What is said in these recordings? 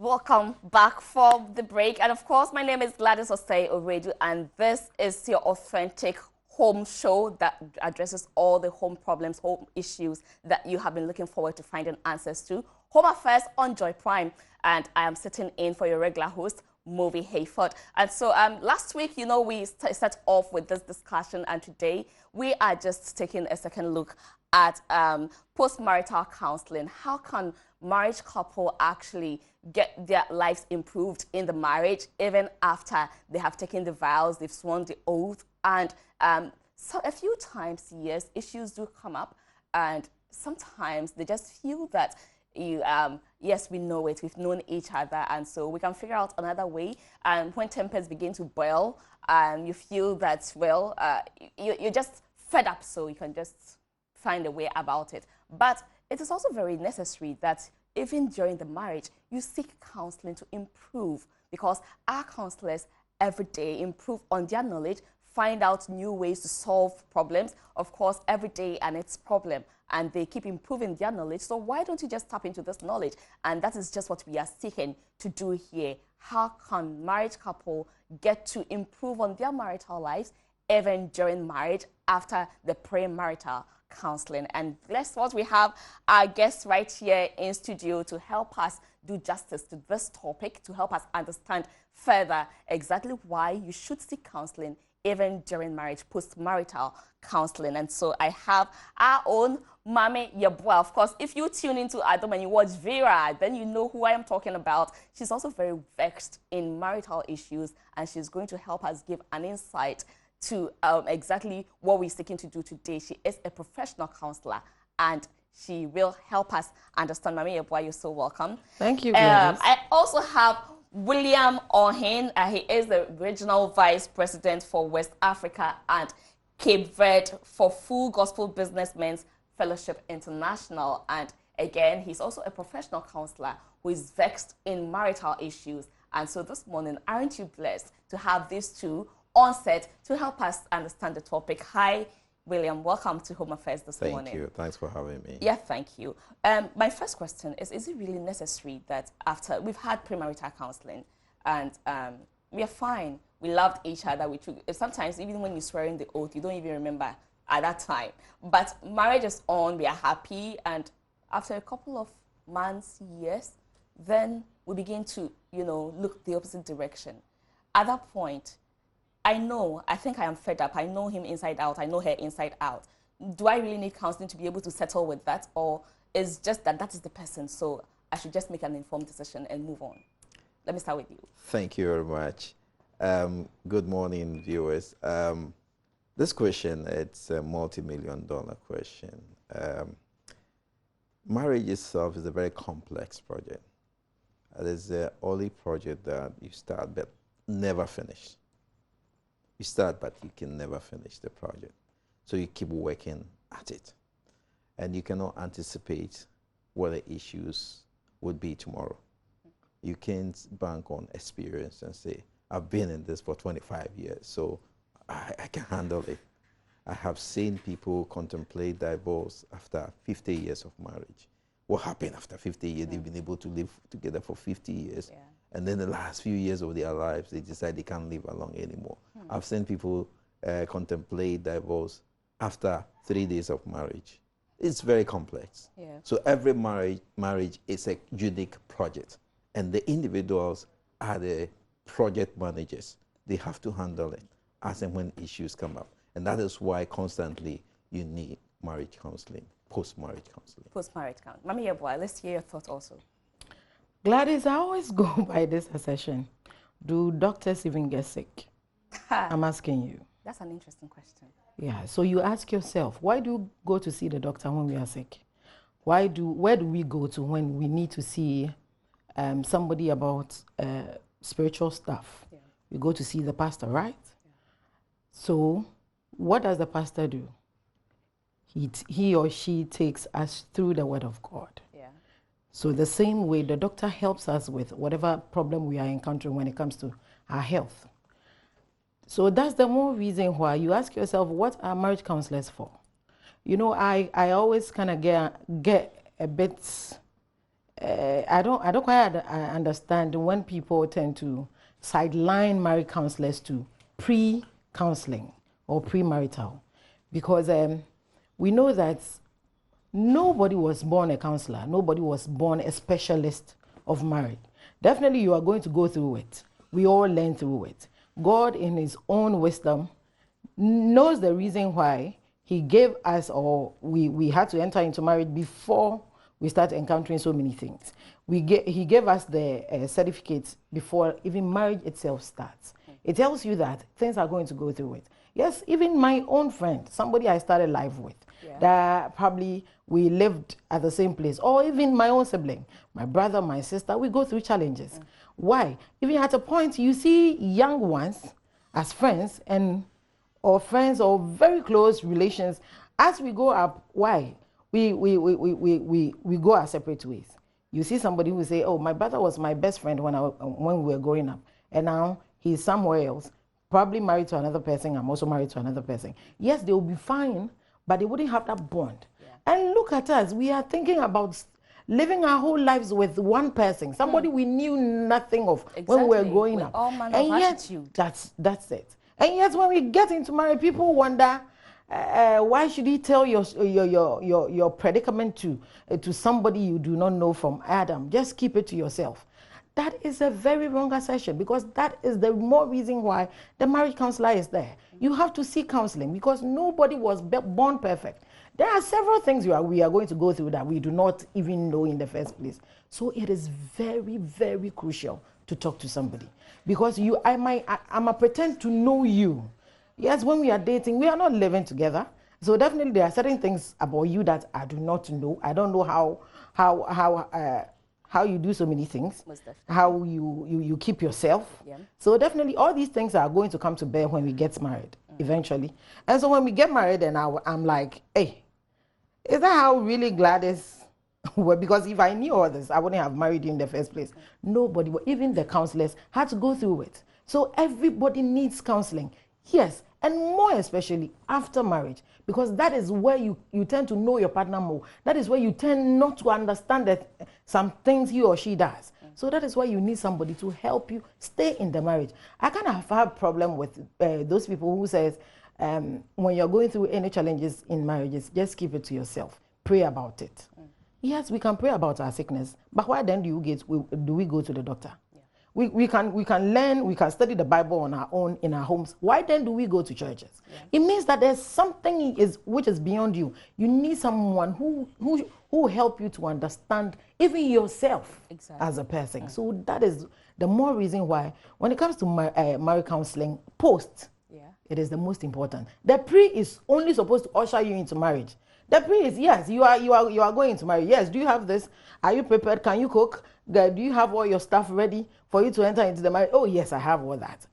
Welcome back from the break. And of course, my name is Gladys Osei Oredu, and this is your authentic home show that addresses all the home problems, home issues that you have been looking forward to finding answers to. Home Affairs on Joy Prime. And I am sitting in for your regular host, Movie Hayford. And so last week, you know, we set off with this discussion, and today we are just taking a second look at post-marital counseling. How can marriage couple actually get their lives improved in the marriage even after they have taken the vows, they've sworn the oath, and so a few times, yes, issues do come up, and sometimes they just feel that yes, we know it, we've known each other, and so we can figure out another way. And when tempers begin to boil, and you feel that, well, you're just fed up, so you can just find a way about it. But it is also very necessary that even during the marriage, you seek counseling to improve, because our counselors every day improve on their knowledge, find out new ways to solve problems. Of course, every day and its problem, and they keep improving their knowledge. So why don't you just tap into this knowledge? And that is just what we are seeking to do here. How can marriage couple get to improve on their marital lives even during marriage after the premarital counseling? And guess what? We have our guests right here in studio to help us do justice to this topic, to help us understand further exactly why you should seek counseling even during marriage, post-marital counseling. And so I have our own Mame Yeboah. Of course, if you tune into Adam and you watch Vera, then you know who I am talking about. She's also very vexed in marital issues, and she's going to help us give an insight to exactly what we're seeking to do today. She is a professional counselor, and she will help us understand. Mame Yeboah, you're so welcome. Thank you, Gladys. I also have William Ohin. He is the Regional Vice President for West Africa and Cape Verde for Full Gospel Businessmen's Fellowship International. And again, he's also a professional counselor who is vexed in marital issues. And so this morning, aren't you blessed to have these two on set to help us understand the topic? Hi, William. Welcome to Home Affairs this morning. Thank you. Thanks for having me. Yeah, thank you. My first question is it really necessary that after we've had premarital counseling and we are fine, we loved each other, sometimes even when you're swearing the oath, you don't even remember at that time. But marriage is on, we are happy, and after a couple of months, years, then we begin to, you know, look the opposite direction. At that point, I think I am fed up. I know him inside out. I know her inside out. Do I really need counseling to be able to settle with that? Or is just that is the person, so I should just make an informed decision and move on? Let me start with you. Thank you very much. Good morning, viewers. This question, it's a multi-million-dollar question. Marriage itself is a very complex project. It is the only project that you start but never finish. You start, but you can never finish the project. So you keep working at it. And you cannot anticipate what the issues would be tomorrow. You can't bank on experience and say, I've been in this for 25 years, so I can handle it. I have seen people contemplate divorce after 50 years of marriage. What happened after 50 years? They've been able to live together for 50 years. Yeah. And then the last few years of their lives, they decide they can't live along anymore. I've seen people contemplate divorce after 3 days of marriage. It's very complex. Yeah. So every marriage is a unique project. And the individuals are the project managers. They have to handle it as and when issues come up. And that is why constantly you need marriage counseling, post-marriage counseling. Post-marriage counseling. Mame Yeboah, let's hear your thoughts also. Gladys, I always go by this assertion. Do doctors even get sick? I'm asking you. That's an interesting question. Yeah, so you ask yourself, why do you go to see the doctor when we are sick? Where do we go to when we need to see somebody about spiritual stuff? Yeah. We go to see the pastor, right? Yeah. So what does the pastor do? He or she takes us through the word of God. So the same way, the doctor helps us with whatever problem we are encountering when it comes to our health. So that's the more reason why you ask yourself, what are marriage counselors for? You know, I always kind of get a bit I don't quite understand when people tend to sideline marriage counselors to pre-counseling or premarital, because we know that nobody was born a counselor, nobody was born a specialist of marriage. Definitely you are going to go through it. We all learn through it. God in his own wisdom knows the reason why he gave us, or we had to enter into marriage before we start encountering so many things. He gave us the certificates before even marriage itself starts. It tells you that things are going to go through it. Yes, even my own friend, somebody I started life with, that probably we lived at the same place, or even my own sibling, my brother, my sister, we go through challenges. Why? Even at a point you see young ones as friends or friends or very close relations. As we go up, why? We go our separate ways. You see somebody who say, oh, my brother was my best friend when we were growing up, and now he's somewhere else, probably married to another person. I'm also married to another person. Yes, they will be fine, but they wouldn't have that bond. And look at us. We are thinking about living our whole lives with one person, somebody we knew nothing of when we were growing up. And yet, that's it. And yet, when we get into marriage, people wonder, why should he tell your predicament to somebody you do not know from Adam? Just keep it to yourself. That is a very wrong assertion, because that is the more reason why the marriage counselor is there. You have to seek counseling, because nobody was born perfect. There are several things we are going to go through that we do not even know in the first place. So it is very, very crucial to talk to somebody, because I might pretend to know you. Yes, when we are dating, we are not living together. So definitely there are certain things about you that I do not know. I don't know how you do so many things, how you keep yourself. So definitely all these things are going to come to bear when we get married eventually. And so when we get married, and I'm like, hey, is that how really Gladys? Well, because if I knew all this, I wouldn't have married you in the first place. Nobody, even the counselors, had to go through it. So everybody needs counseling. Yes, and more especially after marriage, because that is where you tend to know your partner more. That is where you tend not to understand that some things he or she does. So that is why you need somebody to help you stay in the marriage. I kind of have a problem with those people who says, when you're going through any challenges in marriages, just keep it to yourself. Pray about it. Yes, we can pray about our sickness, but why then do we go to the doctor? We can learn, we can study the Bible on our own in our homes. Why then do we go to churches? It means that there's something which is beyond you. You need someone who will help you to understand even yourself as a person. So that is the more reason why when it comes to marriage counseling, it is the most important. The pre is only supposed to usher you into marriage. The pre is, yes, you are going to marry. Yes, do you have this? Are you prepared? Can you cook? Do you have all your stuff ready for you to enter into the marriage? Oh, yes, I have all that.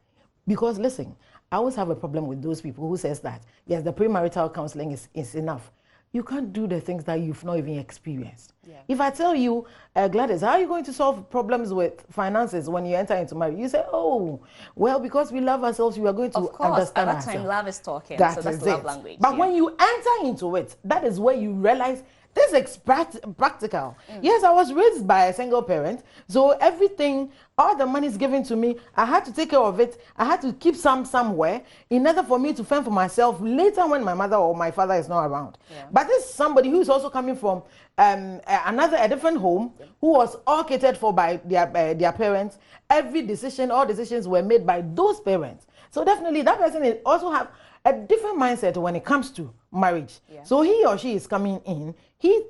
Because listen, I always have a problem with those people who says that, yes, the premarital counseling is enough. You can't do the things that you've not even experienced. If I tell you, Gladys, how are you going to solve problems with finances when you enter into marriage? You say, oh, well, because we love ourselves, we are going to understand ourselves. At that time, love is talking. So that's love language. But when you enter into it, that is where you realize this is practical. Yes, I was raised by a single parent, so everything, all the money is given to me. I had to take care of it. I had to keep somewhere in order for me to fend for myself later when my mother or my father is not around. But this is somebody who is also coming from a different home, who was all catered for by their parents. All decisions were made by those parents. So definitely that person also have a different mindset when it comes to marriage. So he or she is coming in, he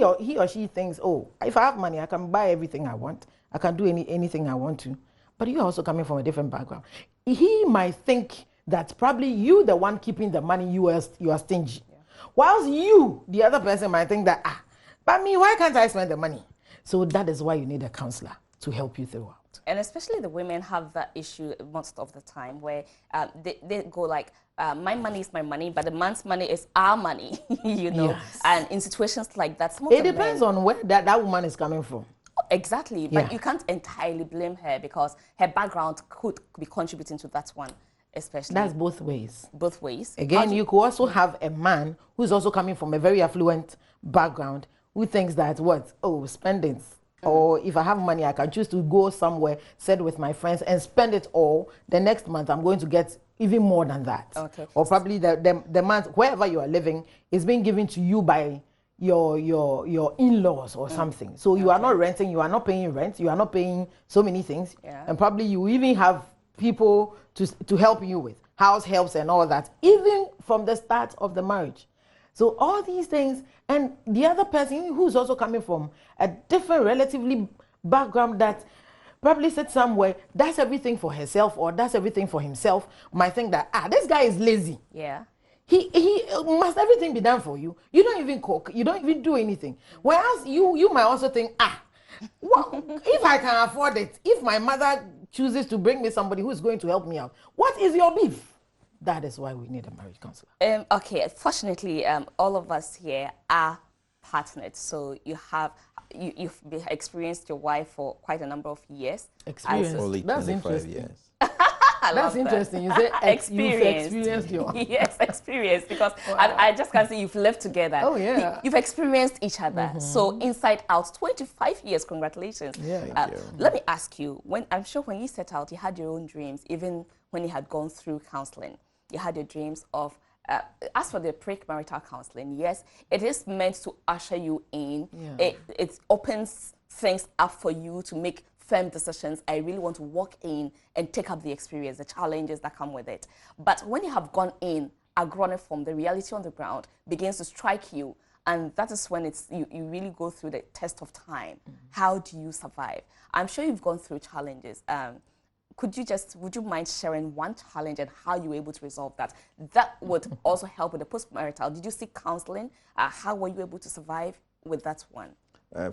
or she thinks, oh, if I have money, I can buy everything I want. I can do anything I want to. But you're also coming from a different background. He might think that probably you, the one keeping the money, you are stingy. Whilst you, the other person, might think that, but me, why can't I spend the money? So that is why you need a counselor to help you throughout. And especially the women have that issue most of the time, where they go like, my money is my money, but the man's money is our money, you know. Yes. And in situations like that, it depends on where that woman is coming from. Exactly, but you can't entirely blame her, because her background could be contributing to that one, especially. That's both ways. Both ways. Again, you could also have a man who's also coming from a very affluent background who thinks that spending Or if I have money, I can choose to go somewhere, sit with my friends and spend it all. The next month, I'm going to get even more than that. Okay. Or probably the month, wherever you are living, is being given to you by your in-laws or something. So you are not renting, you are not paying rent, you are not paying so many things. Yeah. And probably you even have people to help you with house helps and all that, even from the start of the marriage. So all these things, and the other person who's also coming from a different relatively background that probably sits somewhere, does everything for herself or does everything for himself, might think that, this guy is lazy. Yeah. He must everything be done for you. You don't even cook. You don't even do anything. Whereas you might also think, well, if I can afford it, if my mother chooses to bring me somebody who's going to help me out, what is your beef? That is why we need a marriage counselor. Okay, fortunately, all of us here are partnered. So you've experienced your wife for quite a number of years. Experience. Only That's 25 interesting. years. That's interesting. You say you've experienced your... Yes, experience, because I just can't say you've lived together. Oh, yeah. You've experienced each other. So inside out, 25 years, congratulations. Yeah. Thank you. Let me ask you, I'm sure when you set out, you had your own dreams, even when you had gone through counseling. You had your dreams of, as for the pre-marital counseling, yes, it is meant to usher you in. Yeah. It opens things up for you to make firm decisions. I really want to walk in and take up the experience, the challenges that come with it. But when you have gone in, from the reality on the ground begins to strike you, and that is when you really go through the test of time. How do you survive? I'm sure you've gone through challenges. Would you mind sharing one challenge and how you were able to resolve that? That would also help with the post-marital. Did you seek counseling? How were you able to survive with that one?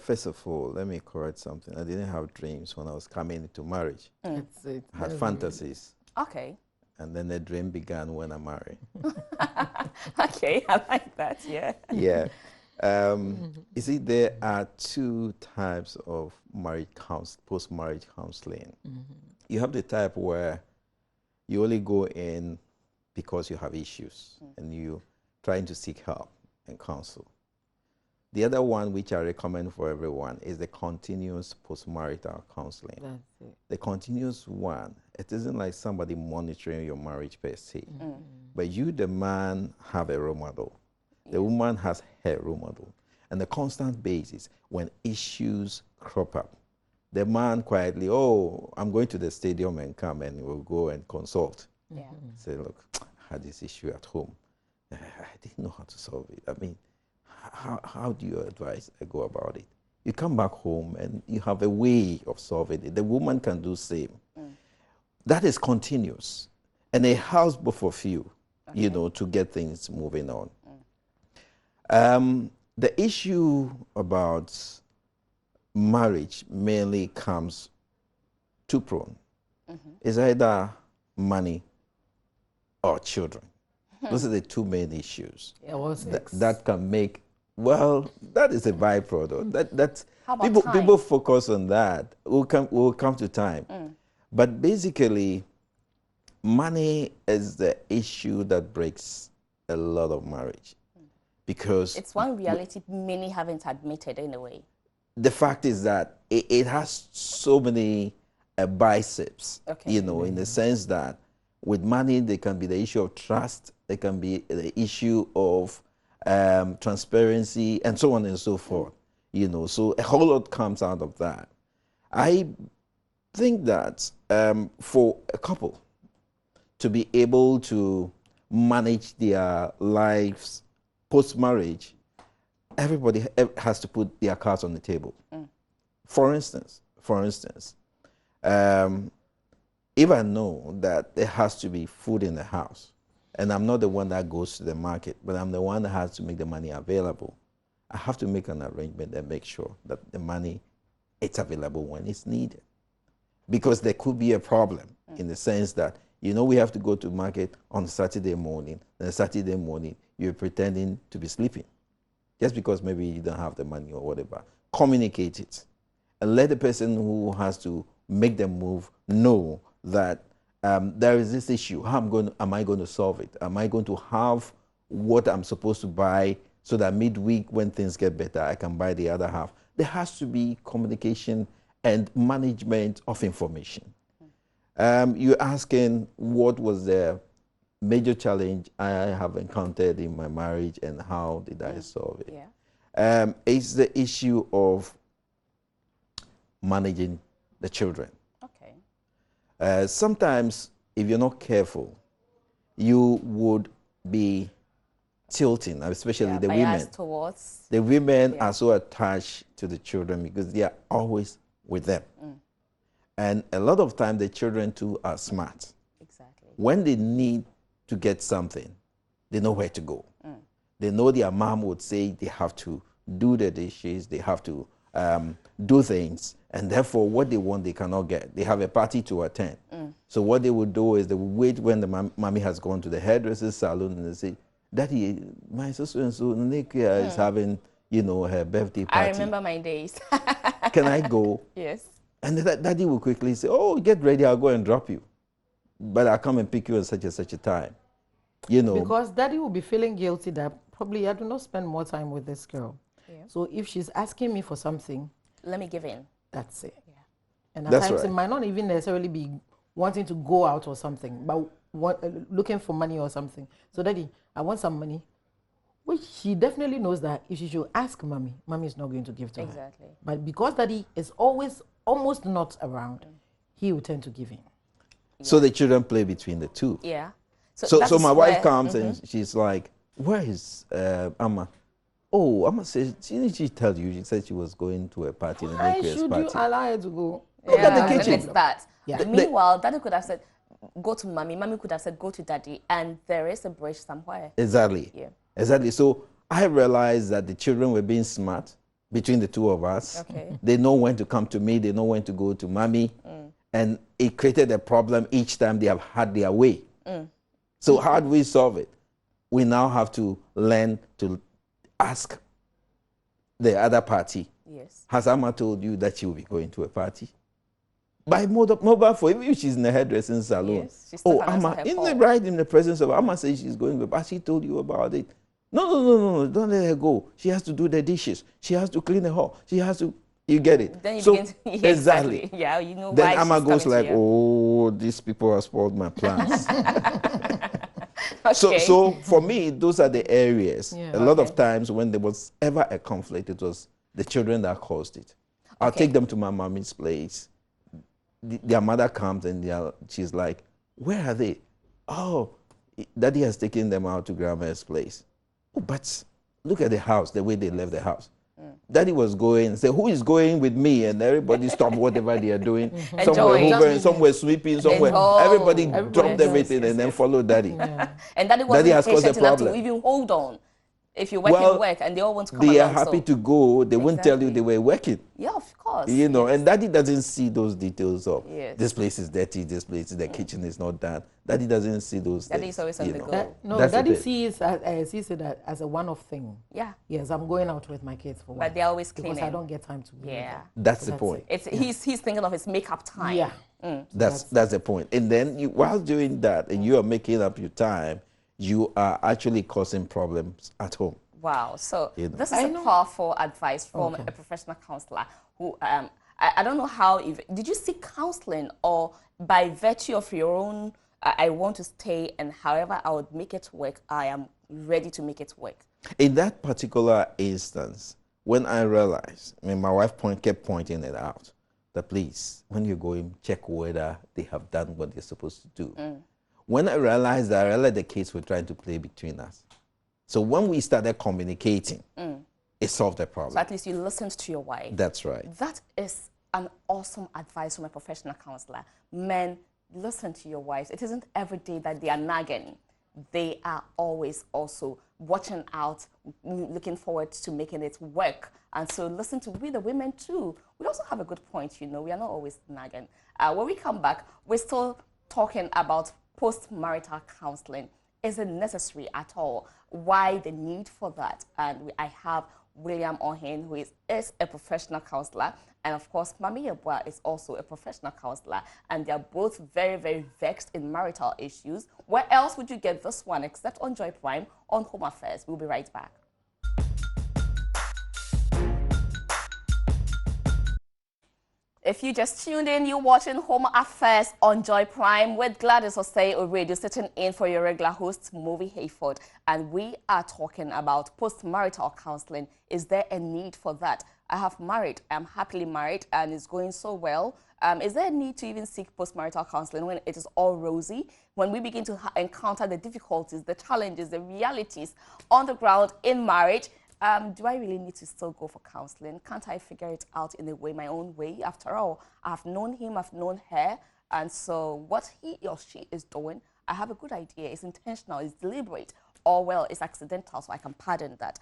First of all, let me correct something. I didn't have dreams when I was coming into marriage. I had fantasies. Okay. And then the dream began when I married. Okay, I like that, yeah. Yeah. You see, there are two types of post-marriage counseling. You have the type where you only go in because you have issues and you trying to seek help and counsel. The other one, which I recommend for everyone, is the continuous post-marital counseling. That's it. The continuous one, it isn't like somebody monitoring your marriage per se, but you, the man, have a role model. The woman has her role model. And the constant basis, when issues crop up, the man quietly, I'm going to the stadium and come and we'll go and consult. Yeah. Say, look, I had this issue at home. I didn't know how to solve it. I mean, how do you advise I go about it? You come back home and you have a way of solving it. The woman can do the same. That is continuous. And it helps both of you, to get things moving on. The issue about marriage mainly comes two prone. It's either money or children. Those are the two main issues that can make, that is a byproduct. That's How about people focus on that. We'll come to time. But basically, money is the issue that breaks a lot of marriage. Because it's one reality many haven't admitted in a way. The fact is that it has so many biceps, in the sense that with money, there can be the issue of trust, there can be the issue of transparency, and so on and so forth. So a whole lot comes out of that. I think that for a couple to be able to manage their lives post-marriage, everybody has to put their cards on the table. For instance, if I know that there has to be food in the house, and I'm not the one that goes to the market, but I'm the one that has to make the money available, I have to make an arrangement and make sure that the money is available when it's needed. Because there could be a problem in the sense that, we have to go to market on Saturday morning, and Saturday morning, you're pretending to be sleeping. Just because maybe you don't have the money or whatever. Communicate it. And let the person who has to make the move know that there is this issue. How am I going to solve it? Am I going to have what I'm supposed to buy so that midweek when things get better, I can buy the other half? there has to be communication and management of information. You're asking what was the major challenge I have encountered in my marriage and how did I solve it? Yeah. It's the issue of managing the children. Okay. Sometimes, if you're not careful, you would be tilting, especially the women. Biased towards. The women are so attached to the children because they are always with them. And a lot of time, the children too are smart. Exactly. When they need to get something, they know where to go. They know their mom would say they have to do the dishes, they have to do things, and therefore what they want they cannot get. They have a party to attend. So what they would do is they would wait when the mommy has gone to the hairdresser's salon and they say, Daddy, my sister and so Nikia is having, you know, her birthday party. I remember my days. Can I go? Yes. And Daddy will quickly say, oh, get ready, I'll go and drop you. But I'll come and pick you at such and such a time. You know. Because Daddy will be feeling guilty that probably I do not spend more time with this girl. Yeah. So if she's asking me for something, let me give in. That's it. Yeah. And at That's times right. it might not even necessarily be wanting to go out or something, but looking for money or something. So Daddy, I want some money. Which she definitely knows that if she should ask Mommy, Mommy is not going to give to her. Exactly. But because Daddy is always almost not around, he will tend to give in. So the children play between the two. Yeah. So my wife comes and she's like, where is Amma? Oh, Amma said, didn't she tell you? She said she was going to a party, a Why nucleus should party. you allow her to go? Look at the And kitchen. it's that. Yeah. Meanwhile, Daddy could have said, go to Mommy. Mommy could have said, go to Daddy. And there is a bridge somewhere. Exactly. Yeah. Exactly. So I realized that the children were being smart between the two of us. Okay. They know when to come to me. They know when to go to Mommy. And it created a problem each time they have had their way. So how do we solve it? We now have to learn to ask the other party. Yes. Has Amma told you that she will be going to a party? By mobile phone, even if she's in a hairdressing salon. Yes, she still Oh, can answer Amma, her in call. the right in the presence of Amma says she's going to, but she told you about it. No, don't let her go. She has to do the dishes. She has to clean the hall. She has to, you get it. Then you so, begin to, yeah, exactly. Yeah, you know Then why Amma she's goes coming like, to you. oh, these people have spoiled my plans. Okay. So for me, those are the areas. Yeah. A lot of times when there was ever a conflict, it was the children that caused it. I'll Okay. take them to my mommy's place. Their mother comes and she's like, where are they? Oh, Daddy has taken them out to grandma's place. Oh, but look at the house, the way they left the house. Daddy was going, say, who is going with me? And everybody stopped whatever they are doing. Some were Enjoying. hoovering, some were sweeping, some were, Oh. everybody Everybody dropped does, everything and then followed Daddy. And Daddy wasn't has caused a patient enough to problem. even hold on. If you work Well, in work and they all want to come They are along, happy so. to go. They won't tell you Exactly. they were working. Yeah, of course. You know, yes. and Daddy doesn't see those details of Yes. this place is dirty, this place, the kitchen is not done. Daddy doesn't see those Daddy things. is always on you the know. go. No, That's the Daddy thing. sees it as a one-off thing. Yeah. Yes, I'm going out with my kids for But one. they're always because cleaning. I don't get time to be with Yeah. them. That's So the point. It's he's thinking of his makeup time. Yeah. That's the point. And then while doing that and you are making up your time, you are actually causing problems at home. Wow. So You know. this is I a know. powerful advice from Okay. a professional counselor who I don't know how did you seek counseling or by virtue of your own I want to stay and however I would make it work, I am ready to make it work. In that particular instance, when I realized, my wife kept pointing it out, that please, when you're going, check whether they have done what they're supposed to do. When I realized the kids were trying to play between us. So when we started communicating, it solved the problem. So at least you listened to your wife. That's right. That is an awesome advice from a professional counselor. Men, listen to your wives. It isn't every day that they are nagging. They are always also watching out, looking forward to making it work. And so listen to we the women too. We also have a good point, you know. We are not always nagging. When we come back, we're still talking about post-marital counseling. Is it necessary at all? Why the need for that? And I have William Ohen, who is a professional counselor, and of course, Mami Yeboah is also a professional counselor, and they are both very, very vexed in marital issues. Where else would you get this one except on Joy Prime on Home Affairs? We'll be right back. If you just tuned in, you're watching Home Affairs on Joy Prime with Gladys Osei already sitting in for your regular host, Movie Hayford. And we are talking about postmarital counseling. Is there a need for that? I have married, I'm happily married, and it's going so well. Is there a need to even seek postmarital counseling when it is all rosy? When we begin to encounter the difficulties, the challenges, the realities on the ground in marriage, do I really need to still go for counseling? Can't I figure it out in a way, my own way? After all, I've known him, I've known her, and so what he or she is doing, I have a good idea. It's intentional, it's deliberate, or well, it's accidental, so I can pardon that.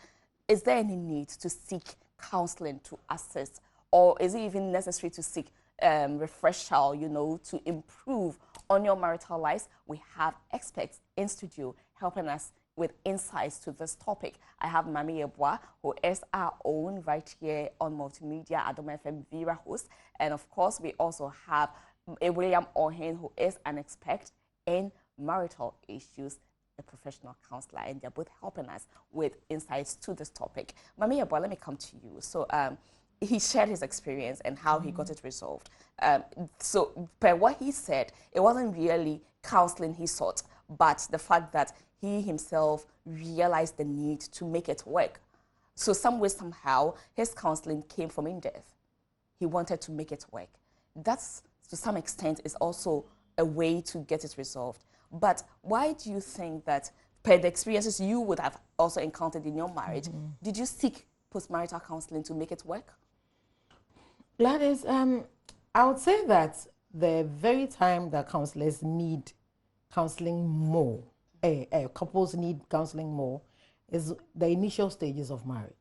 Is there any need to seek counseling to assist, or is it even necessary to seek refresher, you know, to improve on your marital life? We have experts in studio helping us with insights to this topic. I have Mami Yeboah, who is our own right here on Multimedia Adom FM Vera host. And of course, we also have William Ohen, who is an expert in marital issues, a professional counselor, and they're both helping us with insights to this topic. Mami Yeboah, let me come to you. So he shared his experience and how he got it resolved. So per what he said, it wasn't really counseling he sought, but the fact that he himself realized the need to make it work. So some way, somehow, his counseling came from in-depth. He wanted to make it work. That's, to some extent, is also a way to get it resolved. But why do you think that, per the experiences you would have also encountered in your marriage, did you seek postmarital counseling to make it work? Gladys, I would say that the very time that counselors need counseling more, couples need counseling more, is the initial stages of marriage.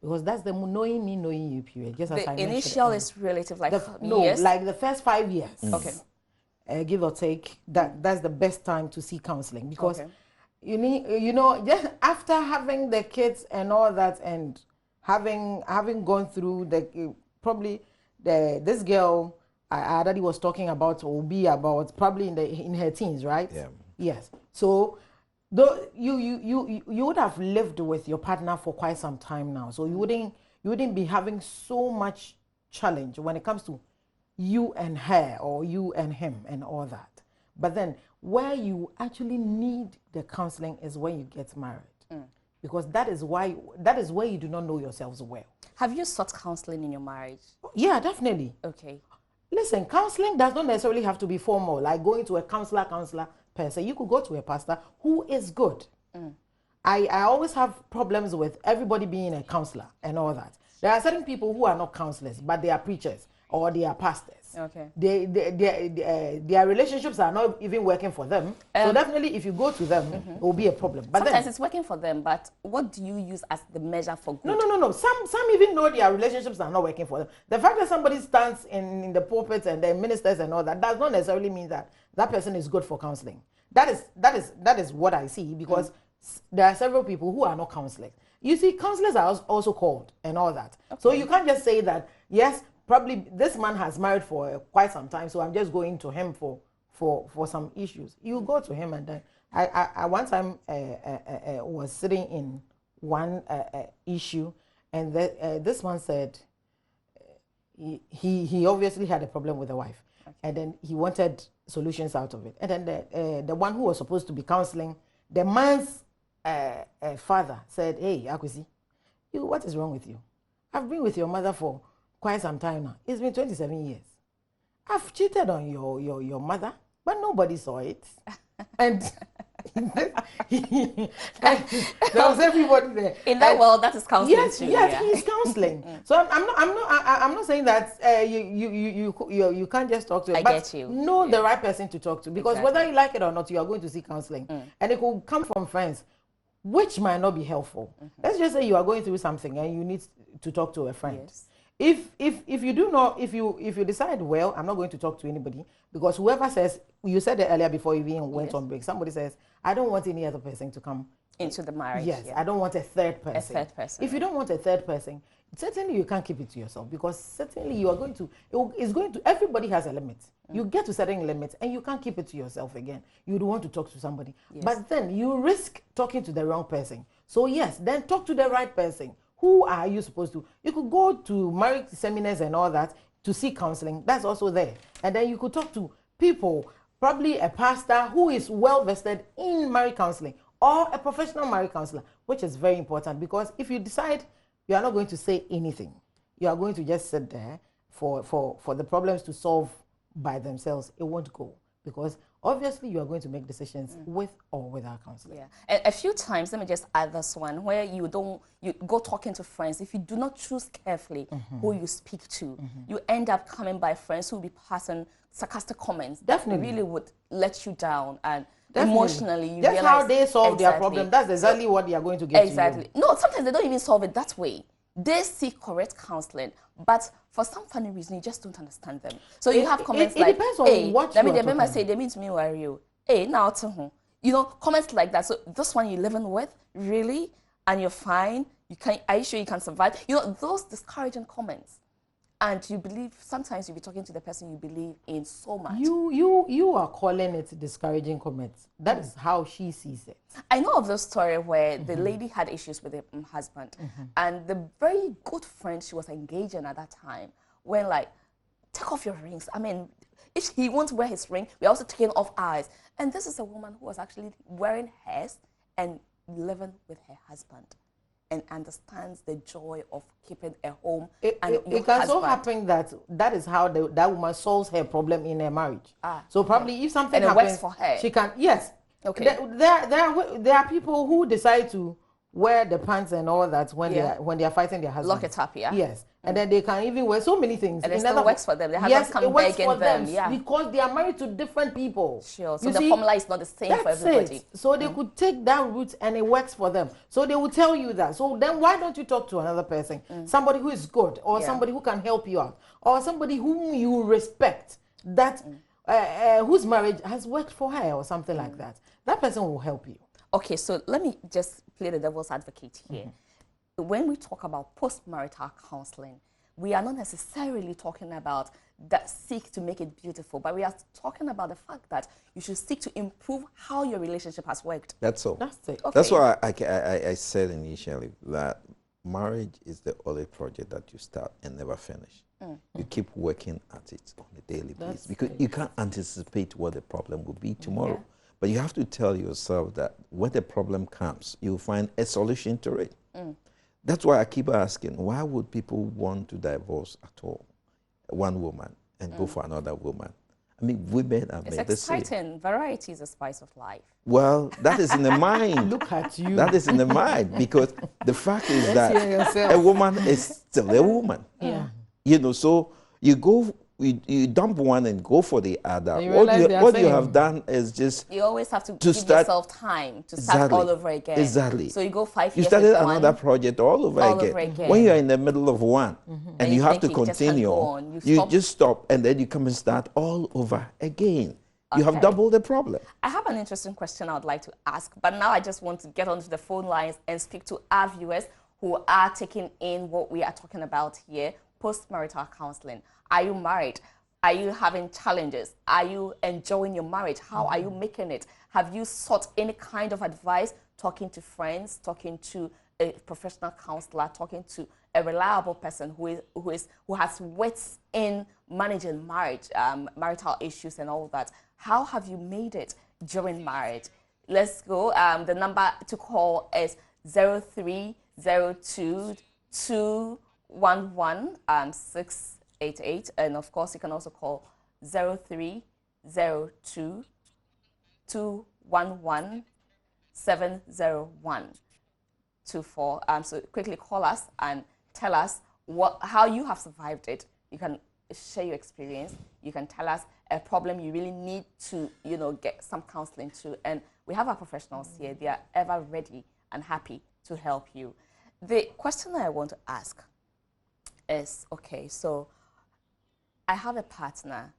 Because that's the knowing me, knowing you period. Just as I mentioned. The initial is relative, like years? Like the first 5 years. Okay. Give or take, that's the best time to see counseling. Because you need, you know, just after having the kids and all that, and having gone through the probably this girl Daddy was talking about will be about probably in her teens, right? Yeah. Yes. So though you would have lived with your partner for quite some time now, so you wouldn't be having so much challenge when it comes to you and her or you and him and all that. But then where you actually need the counseling is when you get married, because that is where you do not know yourselves well. Have you sought counseling in your marriage? Yeah, definitely. Okay. Listen, counseling does not necessarily have to be formal, like going to a counselor per se. You could go to a pastor who is good. I always have problems with everybody being a counselor and all that. There are certain people who are not counselors, but they are preachers or they are pastors. Okay. Their relationships are not even working for them. So definitely if you go to them, it will be a problem. But sometimes it's working for them, but what do you use as the measure for good? No. Some even know their relationships are not working for them. The fact that somebody stands in the pulpit and the ministers and all that does not necessarily mean that that person is good for counseling. That is what I see, because there are several people who are not counselors. You see, counselors are also called and all that. Okay. So you can't just say that, yes, probably this man has married for quite some time, so I'm just going to him for some issues. You go to him, and then I one time was sitting in one issue, and this man said he obviously had a problem with the wife, and then he wanted solutions out of it. And then the one who was supposed to be counseling the man's father said, "Hey, Akwesi, what is wrong with you? I've been with your mother for quite some time now. It's been 27 years. I've cheated on your mother, but nobody saw it." And there was everybody there. In that world, that is counseling. Yes, too, yes, he's counseling. So I'm not saying that you can't just talk to him. I but get you. Know the right person to talk to, because whether you like it or not, you are going to see counseling, and it could come from friends, which might not be helpful. Let's just say you are going through something and you need to talk to a friend. Yes. If you do not, if you decide, well, I'm not going to talk to anybody, because whoever says, you said it earlier before you even went on break, somebody says, I don't want any other person to come into the marriage. Yes, I don't want a third person. A third person. If you don't want a third person, certainly you can't keep it to yourself, because certainly you are going to, everybody has a limit. You get to certain limits and you can't keep it to yourself again. You'd want to talk to somebody. Yes. But then you risk talking to the wrong person. So yes, then talk to the right person. Who are you supposed to? You could go to marriage seminars and all that, to seek counseling, that's also there. And then you could talk to people, probably a pastor who is well vested in marriage counseling, or a professional marriage counselor, which is very important, because if you decide you are not going to say anything, you are going to just sit there for the problems to solve by themselves, it won't go, because obviously you are going to make decisions with or without counseling. Yeah, a few times, let me just add this one, where you go talking to friends. If you do not choose carefully who you speak to, you end up coming by friends who will be passing sarcastic comments Definitely. that really would let you down, and Definitely. emotionally you That's realize how they solve their problem. That's exactly what they are going to get exactly. to you. No, sometimes they don't even solve it that way. They seek correct counseling, but for some funny reason, you just don't understand them. So you have comments it like, depends on hey, what let me you are remember talking say, they mean to me, where are you? Hey, now to whom? You know, comments like that. So this one you're living with, really? And you're fine? Are you sure you can survive? You know, those discouraging comments. And you believe, sometimes you'll be talking to the person you believe in so much. You are calling it discouraging comments. That is how she sees it. I know of the story where the lady had issues with her husband, and the very good friend she was engaging at that time went like, take off your rings. I mean, if he won't wear his ring, we're also taking off ours. And this is a woman who was actually wearing hers and living with her husband, and understands the joy of keeping a home and your it can so husband. happen that is how that woman solves her problem in her marriage. So probably if something And it happens, works for her. she can, yes. Okay. There are people who decide to wear the pants and all that when they are fighting their husband. Lock it up, yeah. Yes. And then they can even wear so many things. And it still works for them. They haven't come it works begging for them, them, yeah. because they are married to different people. Sure. So the formula is not the same for everybody. It. So they could take that route and it works for them. So they will tell you that. So then why don't you talk to another person? Somebody who is good, or somebody who can help you out, or somebody whom you respect, that whose marriage has worked for her, or something like that. That person will help you. Okay, so let me just play the devil's advocate here. When we talk about post-marital counseling, we are not necessarily talking about that seek to make it beautiful, but we are talking about the fact that you should seek to improve how your relationship has worked. That's all. That's it. Okay. That's why I said initially that marriage is the only project that you start and never finish. You keep working at it on a daily basis, because you can't anticipate what the problem will be tomorrow. Yeah. But you have to tell yourself that when the problem comes, you'll find a solution to it. That's why I keep asking, why would people want to divorce at all? One woman and go for another woman. I mean, women are made the same. It's exciting. Variety is the spice of life. Well, that is in the mind. Look at you. That is in the mind, because the fact is that a woman is still a woman. Yeah. You know, so you go, you dump one and go for the other. And you What realize you have done is just You always have to give start, yourself time to start all over again. Exactly. So you go 5 You years started with another one, project all over again. When you are in the middle of one and you have to think you just can't continue, go on. You you stop. just stop and then you come and start all over again. You have Okay. doubled the problem. I have an interesting question I would like to ask, but now I just want to get onto the phone lines and speak to our viewers who are taking in what we are talking about here, post-marital counseling. Are you married? Are you having challenges? Are you enjoying your marriage? How are you making it? Have you sought any kind of advice, talking to friends, talking to a professional counselor, talking to a reliable person who has wits in managing marriage, marital issues and all that? How have you made it during marriage? Let's go. The number to call is 0302 211 688, and of course you can also call 0302 211 70124. So quickly call us and tell us how you have survived it. You can share your experience. You can tell us a problem you really need to, get some counseling to. And we have our professionals here. They are ever ready and happy to help you. The question I want to ask is, okay, so I have a partner.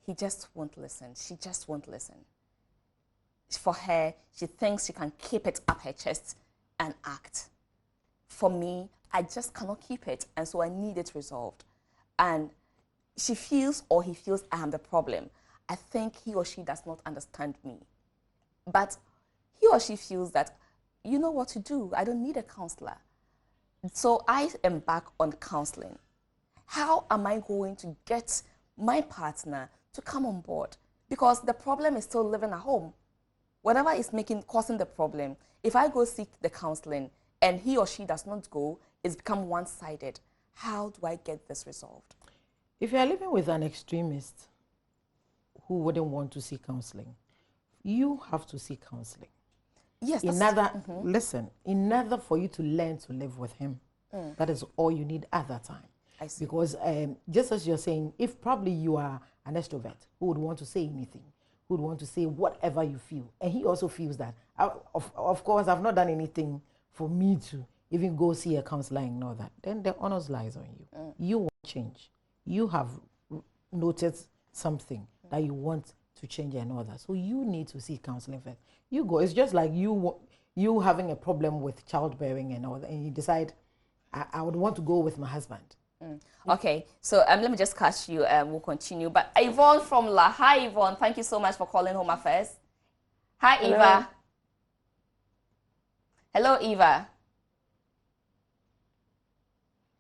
He just won't listen. She just won't listen. For her, she thinks she can keep it up her chest and act. For me, I just cannot keep it, and so I need it resolved. And she feels, or he feels, I am the problem. I think he or she does not understand me. But he or she feels that, you know what to do. I don't need a counselor. So I embark on counseling. how am I going to get my partner to come on board? Because the problem is still living at home. Whatever is causing the problem, if I go seek the counseling and he or she does not go, it's become one-sided. How do I get this resolved? If you are living with an extremist who wouldn't want to seek counseling, you have to seek counseling. Yes. Listen, in order for you to learn to live with him, that is all you need at that time. I see. Because just as you're saying, if probably you are an extrovert who would want to say anything, who would want to say whatever you feel, and he also feels that, of course, I've not done anything for me to even go see a counselor and all that, then the onus lies on you. You won't change. You have noticed something that you want to change and all that. So you need to see counseling first. You go. It's just like you having a problem with childbearing and all that, and you decide, I would want to go with my husband. Okay, so let me just catch you and we'll continue. But Yvonne from La. Hi, Yvonne. Thank you so much for calling Home Affairs. Hi, Hello. Eva. Hello, Eva.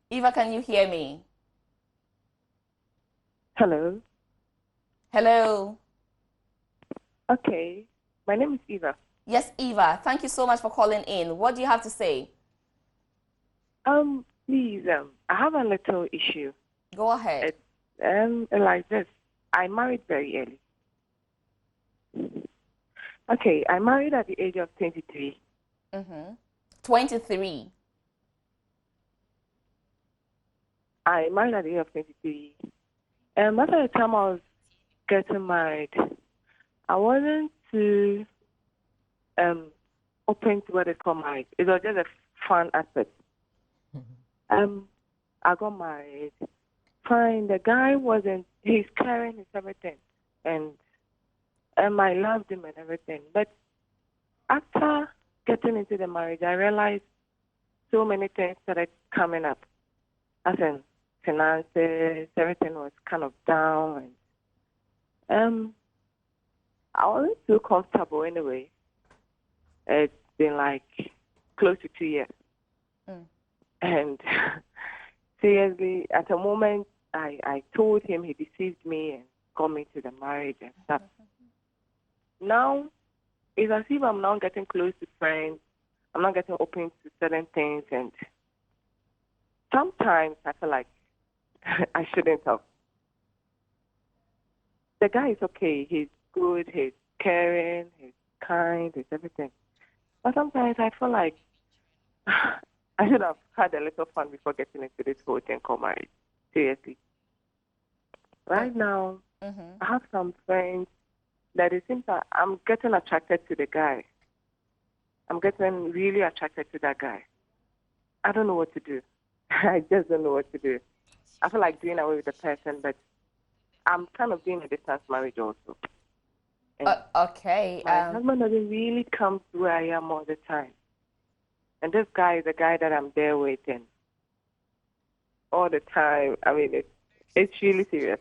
Eva, can you hear me? Hello. Hello. Okay. My name is Eva. Yes, Eva. Thank you so much for calling in. What do you have to say? Please, I have a little issue. Go ahead. Like this. I married very early. Okay, I married at the age of 23. 23. I married at the age of 23. After the time I was getting married, I wasn't too open to what they call marriage. It was just a fun aspect. I got married. Fine, the guy he's caring, his everything. And I loved him and everything. But after getting into the marriage, I realized so many things started coming up. As in finances, everything was kind of down. And I wasn't too comfortable anyway. It's been like close to 2 years. And seriously, at the moment, I told him he deceived me and got me to the marriage and stuff. Now, it's as if I'm now getting close to friends. I'm not getting open to certain things. And sometimes I feel like I shouldn't have. The guy is okay. He's good. He's caring. He's kind. He's everything. But sometimes I feel like I should have had a little fun before getting into this whole thing called marriage. Seriously. Right now, I have some friends that it seems that I'm getting attracted to the guy. I'm getting really attracted to that guy. I don't know what to do. I just don't know what to do. I feel like doing away with the person, but I'm kind of doing a distance marriage also. Okay. My husband doesn't really come to where I am all the time. And this guy is the guy that I'm there with and all the time. I mean, it's really serious.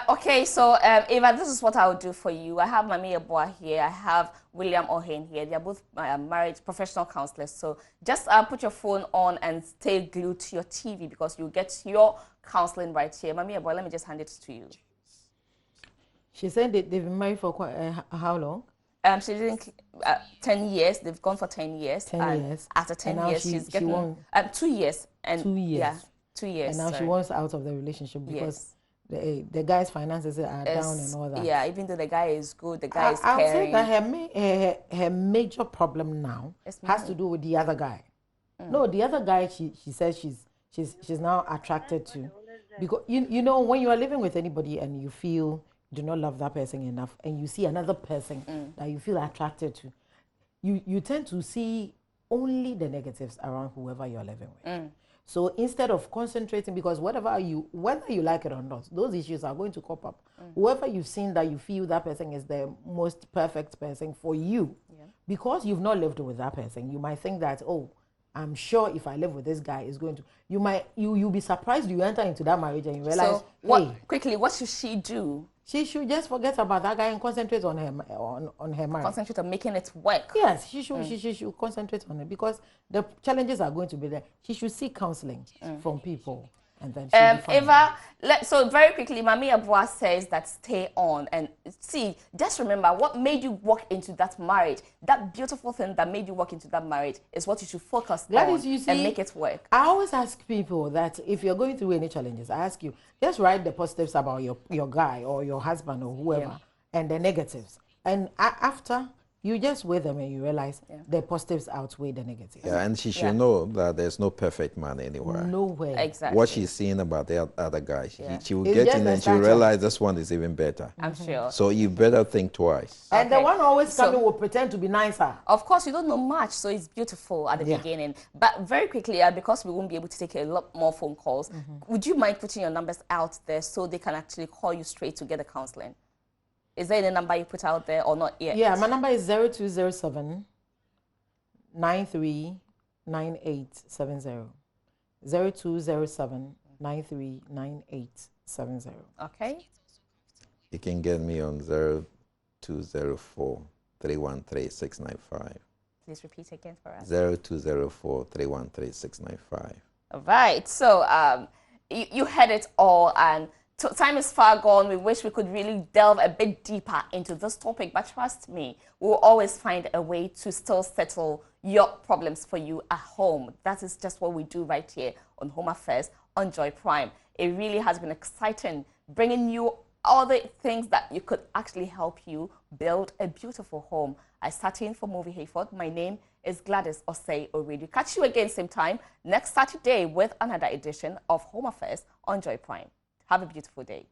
Okay, so Eva, this is what I'll do for you. I have Mami Eboa here. I have William Ohen here. They're both marriage professional counselors. So just put your phone on and stay glued to your TV because you'll get your counseling right here. Mami Eboa, let me just hand it to you. She said they've been married for how long? She didn't 10 years. They've gone for 10 years. 10 years. After 10 years, she's getting 2 years. And 2 years. Yeah, 2 years. And now she wants out of the relationship because the guy's finances are down and all that. Yeah, even though the guy is good, the guy is I would caring. say that her major problem now has to do with the other guy. No, the other guy she says she's now attracted to, because you know when you are living with anybody and you feel you do not love that person enough and you see another person that you feel attracted to, you tend to see only the negatives around whoever you're living with. So instead of concentrating, because whether you like it or not, those issues are going to crop up. Whoever you've seen that you feel that person is the most perfect person for you, because you've not lived with that person, you might think that, oh, I'm sure if I live with this guy, is going to. You'll be surprised you enter into that marriage and you realize. So quickly, what should she do She should just forget about that guy and concentrate on her on her marriage. Concentrate on making it work. Yes, she should concentrate on it because the challenges are going to be there. She should seek counseling from people, and then she'll be fine. Eva, so very quickly, Mami Abua says that stay on and see. Just remember what made you walk into that marriage. That beautiful thing that made you walk into that marriage is what you should focus Gladys, on you see, and make it work. I always ask people that if you're going through any challenges, I ask you just write the positives about your guy or your husband or whoever, and the negatives, and after. You just weigh them and you realize the positives outweigh the negatives. Yeah, and she should know that there's no perfect man anywhere. Nowhere. Exactly. What she's seeing about the other guy, she will It's get just in the and she'll stature. realize this one is even better. I'm sure. So you better think twice. And the Okay. one always So- coming will pretend to be nicer. Of course, you don't know much, so it's beautiful at the beginning. But very quickly, because we won't be able to take a lot more phone calls, would you mind putting your numbers out there so they can actually call you straight to get the counseling? Is there any number you put out there or not yet? Yeah, my number is 0207 939870. 0207 939870. Okay. You can get me on 0204 313 695. Please repeat again for us. 0204 313 695. All right. So you heard it all, and time is far gone. We wish we could really delve a bit deeper into this topic, but trust me, we'll always find a way to still settle your problems for you at home. That is just what we do right here on Home Affairs on Joy Prime. It really has been exciting bringing you all the things that you could actually help you build a beautiful home. I sat in for Movie Hayford. My name is Gladys Osei Oredu. Catch you again same time next Saturday with another edition of Home Affairs on Joy Prime. Have a beautiful day.